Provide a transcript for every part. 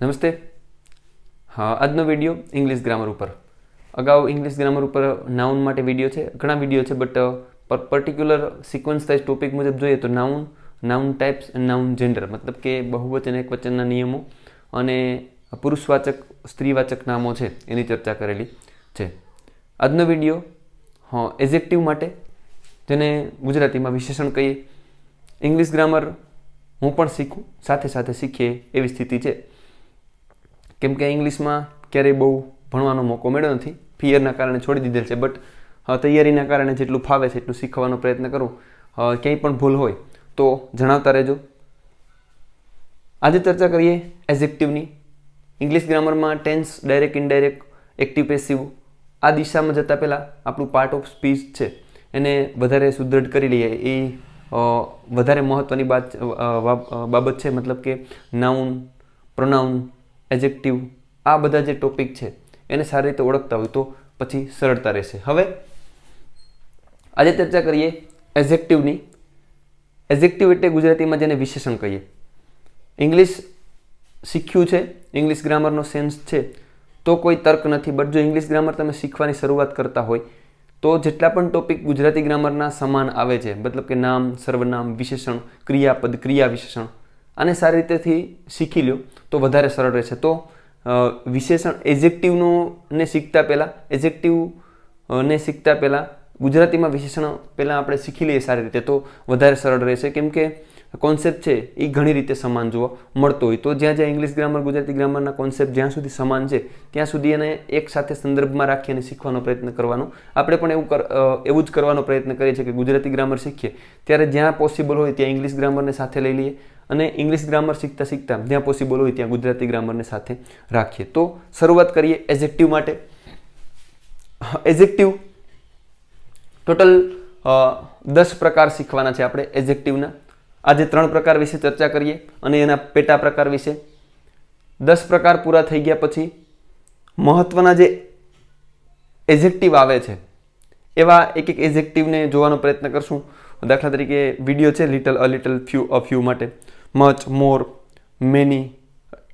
નમસ્તે. હા, આજનો વિડીયો ઇંગ્લિશ ગ્રામર ઉપર. અગાઉ ઇંગ્લિશ ગ્રામર ઉપર નાઉન માટે વિડીયો છે, ઘણા વિડીયો છે, but particular sequence wise topic મુજબ જોઈએ તો નાઉન, નાઉન ટાઈપ્સ અને નાઉન જેન્ડર, મતલબ કે બહુવચન એકવચનના નિયમો અને પુરુષવાચક સ્ત્રીવાચક નામો છે એની ચર્ચા કરેલી છે. આજનો વિડીયો એજેક્ટિવ માટે, જેને ગુજરાતીમાં વિશેષણ કહીએ. ઇંગ્લિશ ગ્રામર હું પણ શીખું, સાથે સાથે શીખીએ એવી સ્થિતિ છે. કેમ કે ઇંગ્લિશમાં ક્યારેય બહુ ભણવાનો મોકો મળ્યો નથી, ફિયરના કારણે છોડી દીધેલ છે. બટ તૈયારીના કારણે જેટલું ફાવે છે એટલું શીખવાનો પ્રયત્ન કરું. ક્યાંય પણ ભૂલ હોય તો જણાવતા રહેજો. આજે ચર્ચા કરીએ એજેક્ટિવની. ઇંગ્લિશ ગ્રામરમાં tense, direct, indirect, active, passive આ દિશામાં જતાં પહેલાં આપણું પાર્ટ ઓફ સ્પીચ છે એને વધારે સુદૃઢ કરી લઈએ. એ વધારે મહત્ત્વની બાબત છે. મતલબ કે નાઉન, પ્રોનાઉન, એજેક્ટિવ આ બધા જે ટોપિક છે એને સારી રીતે ઓળખતા હોય તો પછી સરળતા રહેશે. હવે આજે ચર્ચા કરીએ એજેક્ટિવની. એજેક્ટિવ એટલે ગુજરાતીમાં જેને વિશેષણ કહીએ. ઇંગ્લિશ શીખ્યું છે, ઇંગ્લિશ ગ્રામરનો સેન્સ છે તો કોઈ તર્ક નથી. બટ જો ઇંગ્લિશ ગ્રામર તમે શીખવાની શરૂઆત કરતા હોય તો જેટલા પણ ટોપિક ગુજરાતી ગ્રામરના સમાન આવે છે, મતલબ કે નામ, સર્વનામ, વિશેષણ, ક્રિયાપદ, ક્રિયા વિશેષણ, આને સારી રીતેથી શીખી લો તો વધારે સરળ રહેશે. તો વિશેષણ એજેક્ટિવને શીખતા પહેલાં ગુજરાતીમાં વિશેષણ પહેલાં આપણે શીખી લઈએ સારી રીતે તો વધારે સરળ રહેશે. કેમ કે કોન્સેપ્ટ છે એ ઘણી રીતે સમાન જોવા મળતો હોય. તો જ્યાં જ્યાં ઇંગ્લિશ ગ્રામર, ગુજરાતી ગ્રામરના કોન્સેપ્ટ જ્યાં સુધી સમાન છે ત્યાં સુધી એને એક સાથે સંદર્ભમાં રાખી અને શીખવાનો પ્રયત્ન કરવાનો. આપણે પણ એવું જ કરવાનો પ્રયત્ન કરીએ છીએ કે ગુજરાતી ગ્રામર શીખીએ ત્યારે જ્યાં પોસિબલ હોય ત્યાં ઇંગ્લિશ ગ્રામરને સાથે લઈ લઈએ અને ઇંગ્લિશ ગ્રામર શીખતા જ્યાં પોસિબલ હોય ત્યાં ગુજરાતી ગ્રામરને સાથે રાખીએ. તો શરૂઆત કરીએ એજેક્ટિવ માટે. એજેક્ટિવ ટોટલ 10 પ્રકાર શીખવાના છે આપણે એજેક્ટિવના. આજે 3 પ્રકાર વિશે ચર્ચા કરીએ અને એના પેટા પ્રકાર વિશે. 10 પ્રકાર પૂરા થઈ ગયા પછી મહત્વના જે એજેક્ટિવ આવે છે એવા એક એક એજેક્ટિવને જોવાનો પ્રયત્ન કરશું. દાખલા તરીકે વિડીયો છે little, a little, few, a few માટે, મચ, મોર, મેની,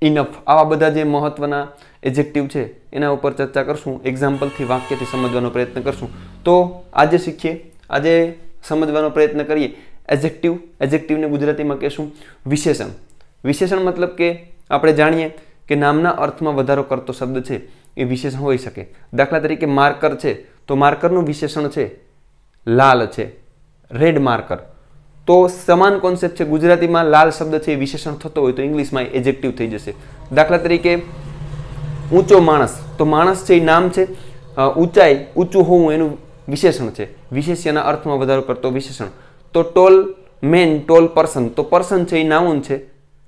ઇનફ આવા બધા જે મહત્વના એજેક્ટિવ છે એના ઉપર ચર્ચા કરશું. એક્ઝામ્પલથી, વાક્યથી સમજવાનો પ્રયત્ન કરશું. તો આજે શીખીએ, આજે સમજવાનો પ્રયત્ન કરીએ એજેક્ટિવ. એજેક્ટિવને ગુજરાતીમાં કહેશું વિશેષણ. વિશેષણ મતલબ કે આપણે જાણીએ કે નામના અર્થમાં વધારો કરતો શબ્દ છે એ વિશેષણ હોઈ શકે. દાખલા તરીકે માર્કર છે તો માર્કરનું વિશેષણ છે લાલ છે, રેડ માર્કર. તો સમાન કોન્સેપ્ટ છે. ગુજરાતીમાં લાલ શબ્દ છે એ વિશેષણ થતો હોય તો ઇંગ્લિશમાં એજેક્ટિવ થઈ જશે. દાખલા તરીકે ઊંચો માણસ, તો માણસ છે એ નામ છે, ઊંચાઈ, ઊંચું હોવું એનું વિશેષણ છે, વિશેષ્યના અર્થમાં વધારો કરતો વિશેષણ. તો ટોલ મેન, ટોલ પર્સન, તો પર્સન છે એ નાઉન છે,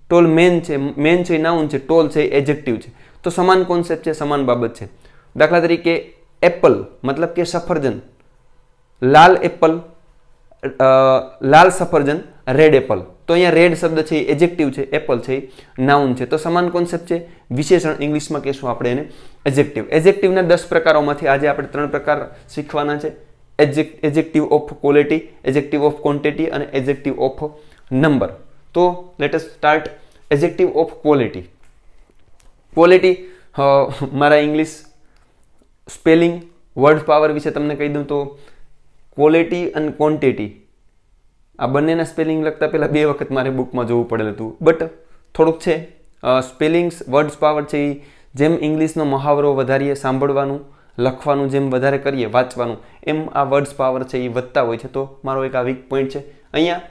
ટોલ મેન છે, મેન છે એ નાઉન છે, ટોલ છે એ એજેક્ટિવ છે. તો સમાન કોન્સેપ્ટ છે, સમાન બાબત છે. દાખલા તરીકે એપલ મતલબ કે સફરજન, લાલ એપલ, લાલ સફરજન, રેડ એપલ. તો અહીંયા રેડ શબ્દ છે એ એજેક્ટિવ છે, એપલ છે એ નાઉન છે. તો સમાન કોન્સેપ્ટ છે, વિશેષણ ઇંગ્લિશમાં કહેશું આપણે એને એજેક્ટિવ. એજેક્ટિવના 10 પ્રકારોમાંથી આજે આપણે 3 પ્રકાર શીખવાના છે. Adjective of quality, adjective of quantity અને એજેક્ટિવ ઓફ નંબર. તો let us start adjective of quality. Quality મારા ઇંગ્લિશ સ્પેલિંગ, વર્ડ પાવર વિશે તમને કહી દઉં તો ક્વોલિટી અને ક્વોન્ટિટી આ બંનેના સ્પેલિંગ લખતા પહેલાં 2 વખત મારે બુકમાં જોવું પડેલું હતું. બટ થોડુંક છે સ્પેલિંગ્સ, વર્ડ્સ પાવર છે એ જેમ ઇંગ્લિશનો મહાવરો વધારીએ, સાંભળવાનું, લખવાનું જેમ વધારે કરીએ, વાંચવાનું, એમ આ વર્ડ્સ પાવર છે એ વધતા હોય છે. તો મારો એક આ વીક પોઈન્ટ છે. અહીંયા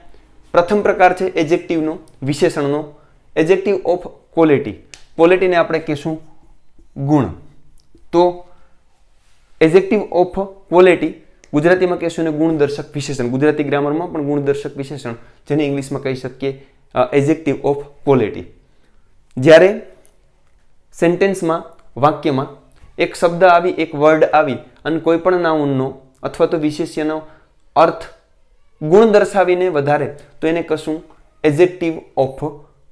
પ્રથમ પ્રકાર છે એજેક્ટિવનો, વિશેષણનો. એજેક્ટિવ ઓફ ક્વોલિટી. ક્વોલિટીને આપણે કહીશું ગુણ. તો એજેક્ટિવ ઓફ ક્વોલિટી ગુજરાતીમાં કહીશું ને ગુણદર્શક વિશેષણ. ગુજરાતી ગ્રામરમાં પણ ગુણદર્શક વિશેષણ, જેને ઇંગ્લિશમાં કહી શકીએ એજેક્ટિવ ઓફ ક્વોલિટી. જ્યારે સેન્ટેન્સમાં, વાક્યમાં એક શબ્દ આવી, એક વર્ડ આવી અને કોઈ પણ નાઉનનો અથવા તો વિશેષ્યનો અર્થ ગુણ દર્શાવીને વધારે તો એને કશું એજેક્ટિવ ઓફ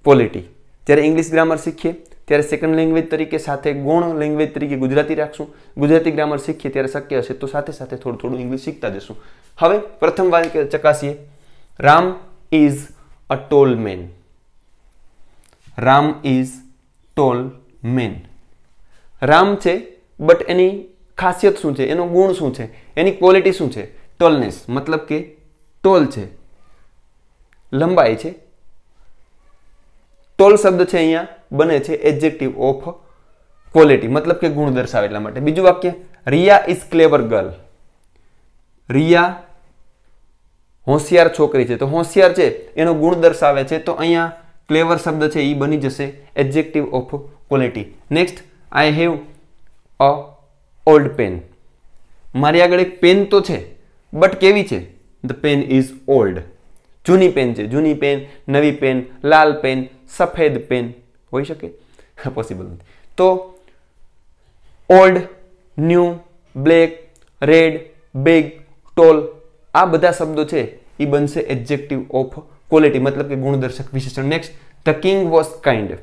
ક્વોલિટી. જ્યારે ઇંગ્લિશ ગ્રામર શીખીએ ત્યારે સેકન્ડ લેંગ્વેજ તરીકે સાથે ગૌણ લેંગ્વેજ તરીકે ગુજરાતી રાખશું. ગુજરાતી ગ્રામર શીખીએ ત્યારે શક્ય હશે તો સાથે સાથે થોડું થોડું ઇંગ્લિશ શીખતા જશું. હવે પ્રથમ વાક્ય ચકાસીએ. Ram is a tall man. Ram is tall man. Ram છે બટ એની ખાસિયત શું છે, એનો ગુણ શું છે, એની ક્વોલિટી શું છે? ટોલનેસ, મતલબ કે ટોલ છે, લંબાઈ છે. ટોલ શબ્દ છે અહીંયા બને છે એડજેક્ટિવ ઓફ ક્વોલિટી, મતલબ કે ગુણ દર્શાવે એટલા માટે. બીજું વાક્ય, Riya is clever girl. Riya હોશિયાર છોકરી છે, તો હોશિયાર છે એનો ગુણ દર્શાવે છે, તો અહીંયા ક્લેવર શબ્દ છે એ બની જશે adjective of quality. Next, I have a old pen. મારી આગળ એક પેન તો છે બટ કેવી છે? The pen is old. જૂની પેન છે, જૂની પેન, નવી પેન, લાલ પેન, સફેદ પેન હોઈ શકે? પોસિબલ નથી. તો old, new, black, red, big, tall, આ બધા શબ્દો છે એ બનશે એડજેક્ટિવ ઓફ ક્વોલિટી, મતલબ કે ગુણદર્શક વિશેષણ. Next, the king was kind.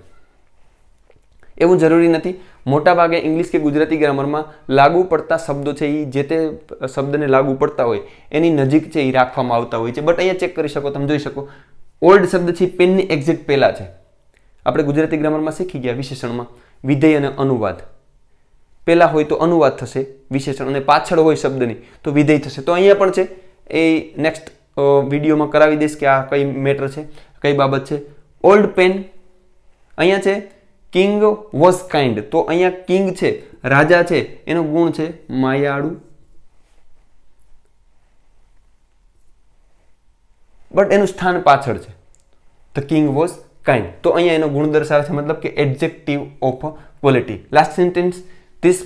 એવું જરૂરી નથી. મોટા ભાગે ઇંગ્લિશ કે ગુજરાતી ગ્રામરમાં લાગુ પડતા શબ્દો છે એ જે તે શબ્દને લાગુ પડતા હોય એની નજીક છે એ રાખવામાં આવતા હોય છે. બટ અહીંયા ચેક કરી શકો, તમે જોઈ શકો ઓલ્ડ શબ્દ છે પેનની એક્ઝેક્ટ પહેલા છે. આપણે ગુજરાતી ગ્રામરમાં શીખી ગયા વિશેષણમાં વિધેય અને અનુવાદ. પહેલા હોય તો અનુવાદ થશે વિશેષણ, અને પાછળ હોય શબ્દની તો વિધેય થશે. તો અહીંયા પણ છે એ નેક્સ્ટ વિડીયોમાં કરાવી દઈશ કે આ કઈ મેટર છે, કઈ બાબત છે. ઓલ્ડ પેન, અહીંયા છે કિંગ વોઝ કાઇન્ડ, તો અહીંયા કિંગ છે રાજા છે એનો ગુણ છે માયાળુ, બટ એનું સ્થાન પાછળ છે. ધ કિંગ વોઝ કાઇન્ડ, તો અહીંયા એનો ગુણ દર્શાવે છે, મતલબ કે adjective of quality. Last sentence, this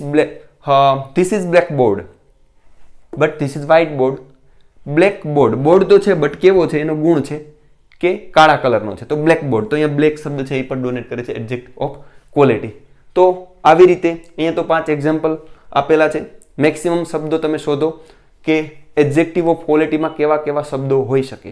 is black board but this is white board. Black board, board તો છે બટ કેવો છે? એનો ગુણ છે કે કાળા કલરનો છે, તો બ્લેક બોર્ડ. તો અહીંયા બ્લેક શબ્દ છે એ પણ ડોનેટ કરે છે એડજેક્ટ ઓફ ક્વોલિટી. તો આવી રીતે અહીંયા તો 5 એક્ઝામ્પલ આપેલા છે. મેક્સિમમ શબ્દો તમે શોધો કે એડજેક્ટિવ ઓફ ક્વોલિટીમાં કેવા કેવા શબ્દો હોઈ શકે.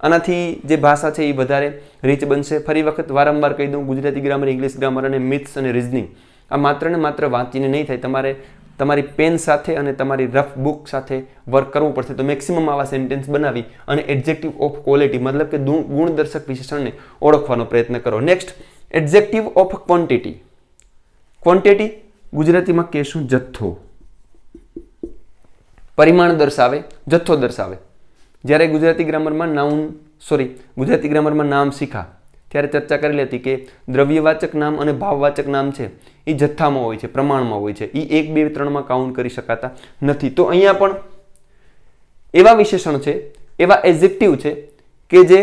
આનાથી જે ભાષા છે એ વધારે રીચ બનશે. ફરી વખત વારંવાર કહી દઉં, ગુજરાતી ગ્રામર, ઇંગ્લિશ ગ્રામર અને મિથ્સ અને રિઝનિંગ આ માત્ર ને માત્ર વાંચીને નહીં થાય, તમારે તમારી પેન સાથે અને તમારી રફ બુક સાથે વર્ક કરવું પડશે. તો મેક્સિમમ આવા સેન્ટેન્સ બનાવી અને એડજેક્ટિવ ઓફ ક્વોલિટી મતલબ કે ગુણદર્શક વિશેષણને ઓળખવાનો પ્રયત્ન કરો. Next, adjective of quantity. Quantity ગુજરાતીમાં કહેશું જથ્થો, પરિમાણ દર્શાવે, જથ્થો દર્શાવે. જ્યારે ગુજરાતી ગ્રામરમાં ગુજરાતી ગ્રામરમાં નામ શીખા ત્યારે ચર્ચા કરેલી હતી કે દ્રવ્યવાચક નામ અને ભાવવાચક નામ છે એ જથ્થામાં હોય છે, પ્રમાણમાં હોય છે, એ 1, 2, 3માં કાઉન્ટ કરી શકાતા નથી. તો અહીંયા પણ એવા વિશેષણ છે, એવા એડજેક્ટિવ છે કે જે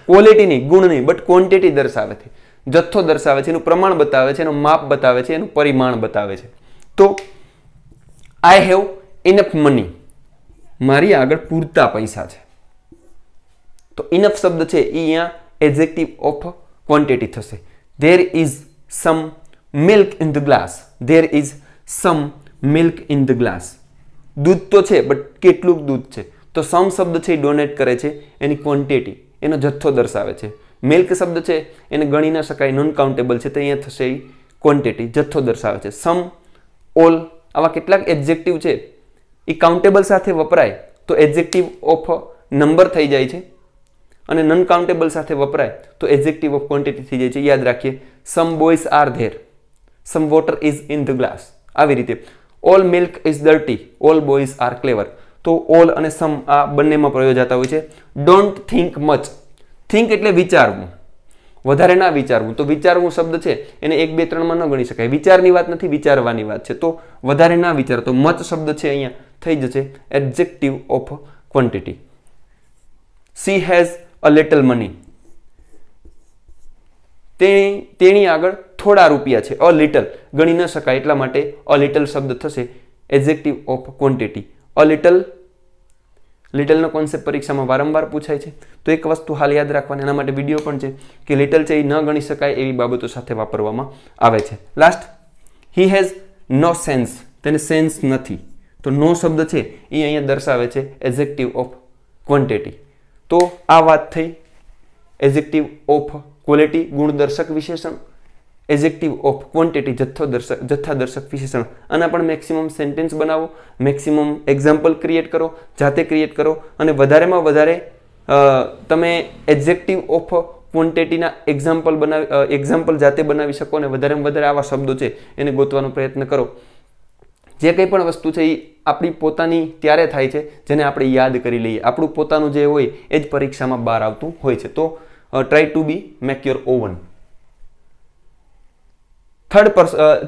ક્વોલિટી નહીં, ગુણ નહીં, બટ ક્વોન્ટિટી દર્શાવે છે, જથ્થો દર્શાવે છે, એનું પ્રમાણ બતાવે છે, એનું માપ બતાવે છે, એનું પરિમાણ બતાવે છે. તો આઈ હેવ ઇનફ મની, મારી આગળ પૂરતા પૈસા છે. તો ઇનફ શબ્દ છે એ અહીંયા એડજેક્ટિવ ઓફ ક્વોન્ટિટી થશે. There is some milk in the glass, there is some milk in the glass. દૂધ તો છે બટ કેટલું દૂધ છે? તો સમ શબ્દ છે એ ડોનેટ કરે છે એની ક્વોન્ટિટી, એનો જથ્થો દર્શાવે છે. મિલ્ક શબ્દ છે એને ગણી ન શકાય, નોન કાઉન્ટેબલ છે, તો અહીંયા થશે એ ક્વોન્ટિટી, જથ્થો દર્શાવે છે. સમ, ઓલ આવા કેટલાક એડજેક્ટિવ છે એ કાઉન્ટેબલ સાથે વપરાય તો એડજેક્ટિવ ઓફ નંબર થઈ જાય છે, અને નોન કાઉન્ટેબલ સાથે વપરાય તો એડજેક્ટિવ ઓફ ક્વોન્ટિટી થઈ જાય છે. યાદ રાખીએ, some boys are there, some water is in the glass. આવી રીતે all milk is dirty, all boys are clever. તો ઓલ અને સમ આ બંનેમાં પ્રયોજાતા હોય છે. ડોન્ટ થિંક મચ, થિંક એટલે વિચારવું, વધારે ના વિચારવું. તો વિચારવું શબ્દ છે એને 1, 2, 3માં ન ગણી શકાય. વિચારની વાત નથી, વિચારવાની વાત છે. તો વધારે ના વિચાર, તો મચ શબ્દ છે અહીંયા થઈ જશે adjective of quantity. She has a little money, તેની આગળ થોડા રૂપિયા છે. અ લિટલ ગણી ન શકાય એટલા માટે અ લિટલ શબ્દ થશે adjective of quantity. A little, લિટલનો કોન્સેપ્ટ પરીક્ષામાં વારંવાર પૂછાય છે. તો એક વસ્તુ હાલ યાદ રાખવાની, એના માટે વિડીયો પણ છે કે લિટલ છે એ ન ગણી શકાય એવી બાબતો સાથે વાપરવામાં આવે છે. Last, he has no sense, તેને સેન્સ નથી. તો નો શબ્દ છે એ અહીંયા દર્શાવે છે એડજેક્ટિવ ઓફ ક્વોન્ટિટી. તો આ વાત થઈ એડજેક્ટિવ ઓફ ક્વોલિટી, ગુણદર્શક વિશેષણ, એડજેક્ટિવ ઓફ ક્વોન્ટિટી, જથ્થાદર્શક વિશેષણ. આના પણ મેક્સિમમ સેન્ટેન્સ બનાવો, મેક્સિમમ એક્ઝામ્પલ ક્રિએટ કરો, જાતે ક્રિએટ કરો, અને વધારેમાં વધારે તમે એડજેક્ટિવ ઓફ ક્વોન્ટિટીના એક્ઝામ્પલ જાતે બનાવી શકો અને વધારેમાં વધારે આવા શબ્દો છે એને ગોતવાનો પ્રયત્ન કરો. જે કંઈ પણ વસ્તુ છે એ આપણી પોતાની ત્યારે થાય છે જેને આપણે યાદ કરી લઈએ. આપણું પોતાનું જે હોય એ જ પરીક્ષામાં બહાર આવતું હોય છે. તો try to be make your own.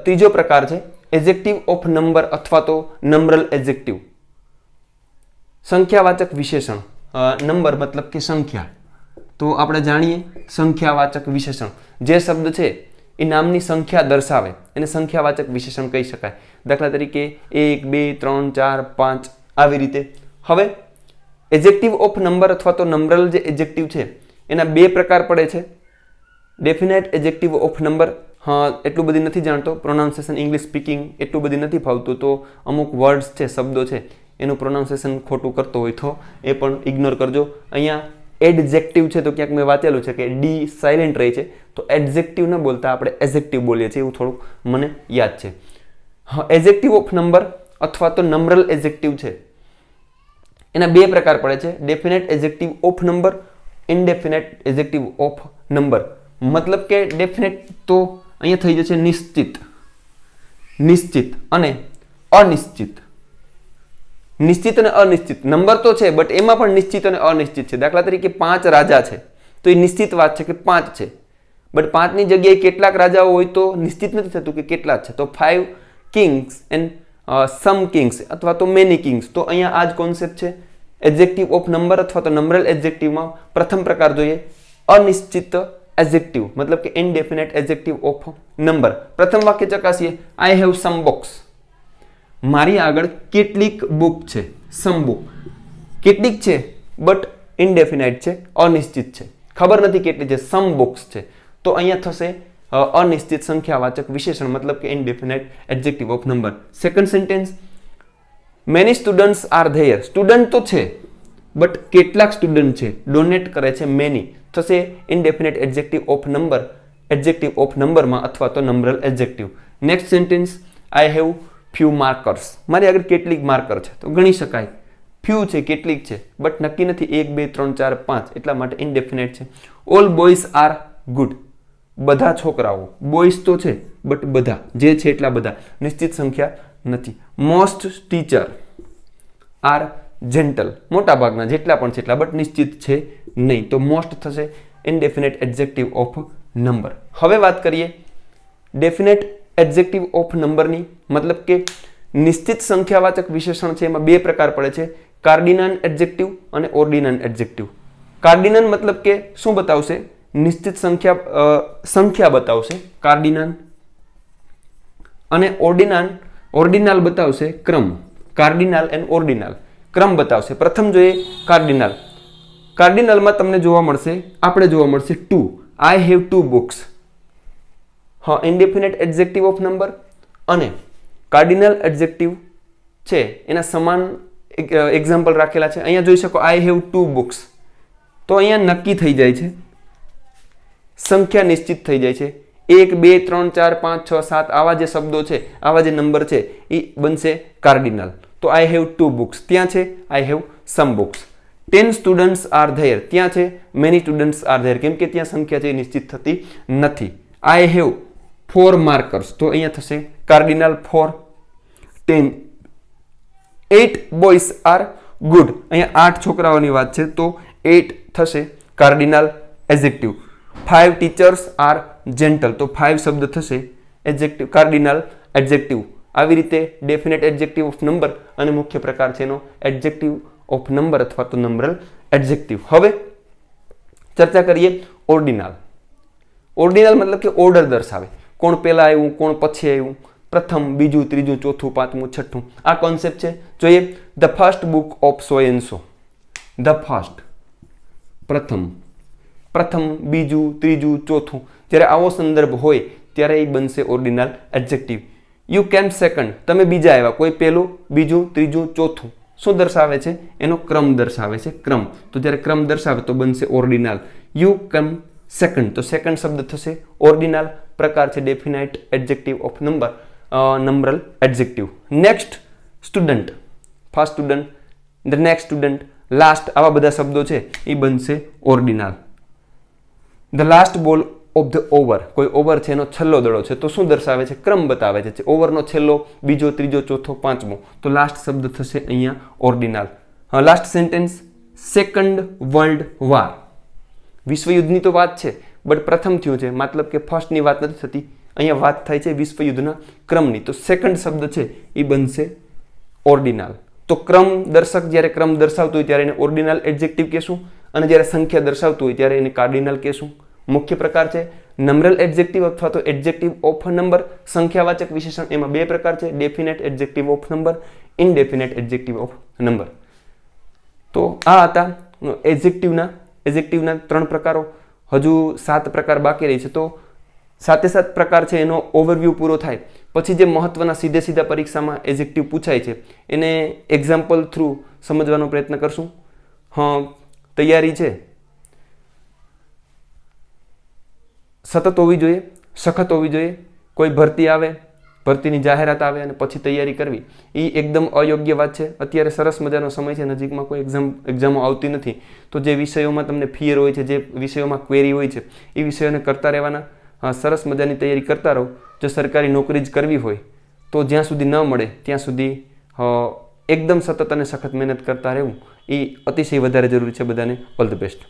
ત્રીજો પ્રકાર છે એડજેક્ટિવ ઓફ નંબર અથવા તો નંબરલ એડજેક્ટિવ. સંખ્યાવાચક વિશેષણ. નંબર મતલબ કે સંખ્યા, તો આપણે જાણીએ સંખ્યાવાચક વિશેષણ. જે શબ્દ છે એ નામની સંખ્યા દર્શાવે એને સંખ્યાવાચક વિશેષણ કહી શકાય. દાખલા તરીકે 1, 2, 3, 4, 5 આવી રીતે. હવે એડજેક્ટિવ ઓફ નંબર અથવા તો નંબરલ જે એડજેક્ટિવ છે એના બે પ્રકાર પડે છે. ડેફિનેટ એડજેક્ટિવ ઓફ નંબર, હા એટલું બધી નથી જાણતો, પ્રોનાઉન્સિએશન ઇંગ્લિશ સ્પીકિંગ એટલું બધી નથી ફાવતું, તો અમુક વર્ડ્સ છે, શબ્દો છે એનું પ્રોનાઉન્સિએશન ખોટું કરતો હોય તો એ પણ ઇગ્નોર કરજો. અહીંયા એડજેક્ટિવ છે તો ક્યાંક મેં વાંચેલું છે કે ડી સાયલેન્ટ રહી છે, તો એડજેક્ટિવ ન બોલતા આપણે એડજેક્ટિવ બોલીએ છીએ એવું થોડુંક મને યાદ છે. હા, એડજેક્ટિવ ઓફ નંબર અથવા તો નંબરલ એડજેક્ટિવ છે એના બે પ્રકાર પડે છે. Definite adjective of number, indefinite adjective of number. મતલબ કે ડેફિનેટ તો અહીંયા થઈ જશે નિશ્ચિત, નિશ્ચિત અને અનિશ્ચિત. નિશ્ચિત અને અનિશ્ચિત નંબર તો છે બટ એમાં પણ નિશ્ચિત અને અનિશ્ચિત છે. દાખલા તરીકે 5 રાજા છે તો એ નિશ્ચિત વાત છે કે 5 છે, બટ 5ની જગ્યાએ કેટલાક રાજાઓ હોય તો નિશ્ચિત નથી થતું કે કેટલા છે. તો 5 કિંગ્સ એન્ડ સમ કિંગ્સ અથવા તો મેની કિંગ્સ. તો અહીંયા આ જ કોન્સેપ્ટ છે. એડજેક્ટિવ ઓફ નંબર અથવા તો નંબરલ એડજેક્ટિવમાં પ્રથમ પ્રકાર જોઈએ અનિશ્ચિત એડજેક્ટિવ, મતલબ કે ઇનડેફિનેટ એડજેક્ટિવ ઓફ નંબર. પ્રથમ વાક્ય ચકાસીએ. I have sum books. મારી આગળ કેટલીક બુક છે. સમ બુક કેટલીક છે બટ ઇનડેફિનાઇટ છે, અનિશ્ચિત છે, ખબર નથી કેટલી છે. સમ બુક્સ છે તો અહીંયા થશે અનિશ્ચિત સંખ્યાવાચક વિશેષણ, મતલબ કે indefinite adjective of number. Second sentence many students are there. Student તો છે બટ કેટલાક સ્ટુડન્ટ છે, ડોનેટ કરે છે મેની, થશે indefinite adjective of number, adjective of નંબરમાં અથવા તો numeral adjective. Next sentence I have few markers. મારી આગળ કેટલીક માર્કર છે તો ગણી શકાય. ફ્યુ છે કેટલીક છે બટ નક્કી નથી 1, 2, 3, 4, 5 એટલા માટે ઇનડેફિનેટ છે. All boys are good. બધા છોકરાઓ, બોયઝ તો છે બટ બધા જે છે એટલા બધા, નિશ્ચિત સંખ્યા નથી. Most teacher are gentle. મોટા ભાગના જેટલા પણ છે એટલા બટ નિશ્ચિત છે નહીં, તો મોસ્ટ થશે ઇનડેફિનેટ એડજેક્ટિવ ઓફ નંબર. હવે વાત કરીએ ડેફિનેટ એડજેક્ટિવ ઓફ નંબરની. મતલબ કે નિશ્ચિત સંખ્યાવાચક વિશેષણ છે એમાં બે પ્રકાર પડે છે, કાર્ડિનલ એડજેક્ટિવ અને ઓર્ડિનલ એડજેક્ટિવ. કાર્ડિનલ મતલબ કે શું બતાવશે? નિશ્ચિત સંખ્યા બતાવશે કાર્ડિનલ, અને ઓર્ડિનલ બતાવશે ક્રમ. કાર્ડિનલ એન્ડ ઓર્ડિનલ ક્રમ બતાવશે. પ્રથમ જોઈએ કાર્ડિનલ. કાર્ડિનલમાં તમને જોવા મળશે, આપણે જોવા મળશે 2. I have 2 books. હા, ઇનડેફિનેટ એડજેક્ટિવ ઓફ નંબર અને કાર્ડિનલ એડજેક્ટિવ છે એના સમાન એક્ઝામ્પલ રાખેલા છે. અહીંયા જોઈ શકો આઈ હેવ 2 બુક્સ, તો અહીંયા નક્કી થઈ જાય છે, સંખ્યા નિશ્ચિત થઈ જાય છે. 1, 2, 3, 4, 5, 6, 7 આવા જે શબ્દો છે, આવા જે નંબર છે એ બનશે કાર્ડિનલ. તો આઈ હેવ 2 બુક્સ ત્યાં છે I have sum books. 10 students are there ત્યાં છે મેની સ્ટુડન્ટ્સ આર ધેર, કેમ કે ત્યાં સંખ્યા છે એ નિશ્ચિત થતી નથી. આઈ હેવ 4 માર્કર્સ, તો અહીંયા થશે કાર્ડિનલ 4. 10 8 boys are good. અહીંયા 8 છોકરાઓની વાત છે તો 8 થશે cardinal adjective. 5 teachers R gentle, તો 5 શબ્દ થશે એડજેક્ટિવ કાર્ડિનલ એડજેક્ટિવ. આવી રીતે ડેફિનેટ એડજેક્ટિવ ઓફ નંબર અને મુખ્ય પ્રકાર છે એનો એડજેક્ટિવ ઓફ નંબર અથવા તો નંબરલ એડજેક્ટિવ. હવે ચર્ચા કરીએ ઓર્ડિનલ. ઓર્ડિનલ મતલબ કે ઓર્ડર દર્શાવે, કોણ પહેલા આવ્યું, કોણ પછી આવ્યું, પ્રથમ, બીજું, ત્રીજું, ચોથું, પાંચમું, છઠ્ઠું. આ કોન્સેપ્ટ છે. જોઈએ the first book of so and so. The first પ્રથમ, બીજું, ત્રીજું, ચોથું. જ્યારે આવો સંદર્ભ હોય ત્યારે એ બનશે ઓર્ડિનલ એડજેક્ટિવ. યુ કેમ સેકન્ડ, તમે બીજા આવ્યા, કોઈ પહેલું, બીજું, ત્રીજું, ચોથું. શું દર્શાવે છે? એનો ક્રમ દર્શાવે છે, ક્રમ. તો જ્યારે ક્રમ દર્શાવે તો બનશે ઓર્ડિનલ. યુ કમ સેકન્ડ, તો સેકન્ડ શબ્દ થશે ઓર્ડિનલ. પ્રકાર છે definite adjective of number, numeral adjective. Next student, first student, the next student, last, આવા બધા શબ્દો છે એ બનશે ordinal. The last ball of the over, કોઈ ઓવર છે એનો છેલ્લો દડો છે, તો શું દર્શાવે છે? ક્રમ બતાવે છે. ઓવરનો છેલ્લો, બીજો, ત્રીજો, ચોથો, પાંચમો, તો લાસ્ટ શબ્દ થશે અહીંયા ordinal. Last sentence, second world war, વિશ્વયુદ્ધની તો વાત છે બટ પ્રથમ થયું છે, મતલબ કે ફર્સ્ટની વાત નથી થતી, અહીંયા વાત થાય છે વિશ્વયુદ્ધના ક્રમની, તો સેકન્ડ શબ્દ છે એ બનશે ઓર્ડિનલ. તો ક્રમ દર્શક જ્યારે ક્રમ દર્શાવતું હોય ત્યારે એને ઓર્ડિનલ એડજેક્ટિવ કહેશું, અને જ્યારે સંખ્યા દર્શાવતું હોય ત્યારે એને કાર્ડિનલ કહેશું. મુખ્ય પ્રકાર છે નંબરલ એડજેક્ટિવ અથવા તો એડજેક્ટિવ ઓફ નંબર, સંખ્યાવાચક વિશેષણ. એમાં બે પ્રકાર છે, definite adjective of number, indefinite adjective of number. તો આ હતા એડજેક્ટિવના 3 પ્રકારો. હજુ 7 પ્રકાર બાકી રહી છે, તો 7 પ્રકાર છે એનો ઓવરવ્યૂ પૂરો થાય પછી જે મહત્વના સીધા પરીક્ષામાં એડજેક્ટિવ પૂછાય છે એને એક્ઝામ્પલ થ્રુ સમજવાનો પ્રયત્ન કરશું. તૈયારી છે સતત હોવી જોઈએ, સખત હોવી જોઈએ. કોઈ ભરતી આવે, ભરતીની જાહેરાત આવે અને પછી તૈયારી કરવી એ એકદમ અયોગ્ય વાત છે. અત્યારે સરસ મજાનો સમય છે, નજીકમાં કોઈ એક્ઝામો આવતી નથી, તો જે વિષયોમાં તમને ફિયર હોય છે, જે વિષયોમાં ક્વેરી હોય છે એ વિષયોને કરતા રહેવાના. સરસ મજાની તૈયારી કરતા રહો. જો સરકારી નોકરી જ કરવી હોય તો જ્યાં સુધી ન મળે ત્યાં સુધી એકદમ સતત અને સખત મહેનત કરતા રહેવું એ અતિશય વધારે જરૂરી છે. બધાને ઓલ ધ બેસ્ટ.